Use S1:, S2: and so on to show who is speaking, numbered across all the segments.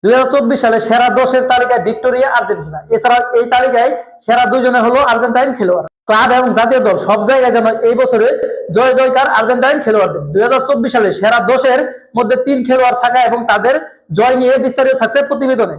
S1: 2024 সালে সেরা 10-এর তালিকায় ভিক্টোরিয়া, আর্জেন্টিনা। এছাড়া এই তালিকায় সেরা 2 জনে হলো আর্জেন্টাইন খেলোয়াড়। ক্লাব এবং জাতীয় দল সব জায়গায় যেন এই বছরে জয় জয়কার আর্জেন্টাইন খেলোয়াড়দের। 2024 সালে সেরা 10-এর মধ্যে 3 খেলোয়াড় থাকা এবং তাদের জয় নিয়ে বিস্তারিত থাকছে প্রতিবেদনে।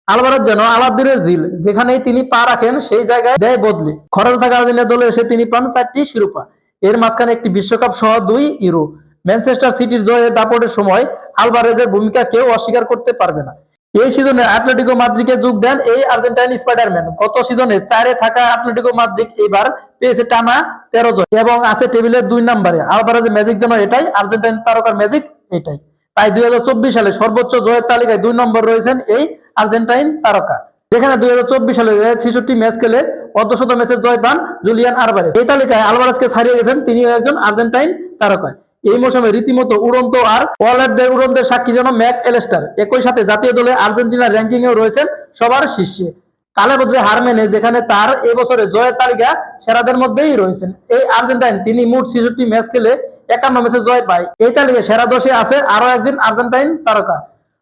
S1: আলভারেজ যেন আলাদ্দিনের জিল, যেখানেই তিনি পা রাখেন সেই জায়গায় দেয় বদলে। খরচ থাকা আর্জেন্টিনা দলে এসে তিনি পান 4টি শিরোপা, এর মাঝখানে একটি বিশ্বকাপ সহ 2 ইউরো। ম্যানচেস্টার সিটির জয়ের দাপটের সময় আলভারেজের ভূমিকা কেউ অস্বীকার করতে পারবে না। এই সিজনে অ্যাটলেটিকো মাদ্রিদে যোগ দেন এই আর্জেন্টাইন স্পাইডারম্যান। গত সিজনে 4-এ থাকা অ্যাটলেটিকো মাদ্রিদ এবার পেয়েছে টানা 13 জয় এবং আছে টেবিলের 2 নম্বরে। আলভারেজের ম্যাজিক যেন এটাই, আর্জেন্টাইন তারকার ম্যাজিক এটাই। তাই 2024 সালে সর্বোচ্চ জয়ের তালিকায় 2 নম্বর রয়েছেন এই আর্জেন্টাইন তারকা, যেখানে 2024 সালে 66 ম্যাচ খেলে অর্ধশত ম্যাচের জয় পান জুলিয়ান আলভারেজ। এই তালিকায় আলভারেজকে ছাড়িয়ে গেছেন তিনিও একজন আর্জেন্টাইন তারকা। এই মৌসুমে রীতিমতো উড়ন্ত আর ওয়ার্ল্ডের উড়ন্তের সাক্ষী যেন ম্যাক এলেস্টার। একই সাথে জাতীয় দলে আর্জেন্টিনার র্যাঙ্কিং এও রয়েছেন সবার শীর্ষে। কালে বদলে হার মেনে যেখানে তার এবছরে জয়ের তালিকা সেরাদের মধ্যেই রয়েছেন এই আর্জেন্টাইন। তিনি মোট 66 ম্যাচ খেলে 51 ম্যাচে জয় পায়। এই তালিকায় সেরা 10-এ আছে আরো একজন আর্জেন্টাইন তারকা।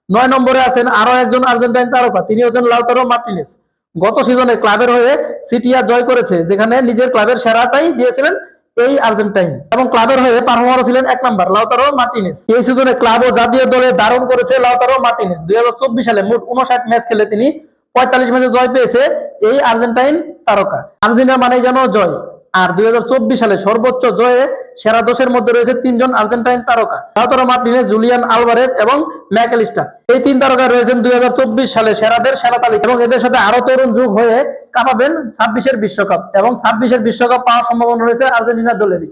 S1: 9 নম্বরে আছেন আরো একজন আর্জেন্টাইন তারকা, তিনি হচ্ছেন লাউতারো মার্টিনেজ। গত সিজনে ক্লাবের হয়ে সিটিয়া জয় করেছে, যেখানে নিজের ক্লাবের সেরাটাই দিয়েছিলেন এই আর্জেন্টাইন এবং ক্লাবের হয়ে পারফর্মার ছিলেন 1 নম্বর লাউতারো মার্টিনেজ। এই সিজনে ক্লাব ও জাতীয় দলে দারুণ করেছে লাউতারো মার্টিনেজ। 2024 সালে মোট 59 ম্যাচ খেলে তিনি 45 ম্যাচে জয় পেয়েছে এই আর্জেন্টাইন তারকা। আর্জেন্টিনা মানেই যেন জয়। আর 2024 সালে সর্বোচ্চ জয়ে সেরা 10-এর মধ্যে রয়েছে 3 জন আর্জেন্টাইন তারকা, লাউতারো মার্টিনেজ, জুলিয়ান আলভারেজ এবং ম্যাক এলিস্টার। এই 3 তারকা রয়েছেন 2024 সালে সেরাদের সেরা তালিকা এবং এদের সাথে আরো তরুণ যুগ হয়ে কাঁপাবেন 26-এর বিশ্বকাপ এবং 26-এর বিশ্বকাপ পাওয়ার সম্ভাবনা রয়েছে আর্জেন্টিনা দলেরই।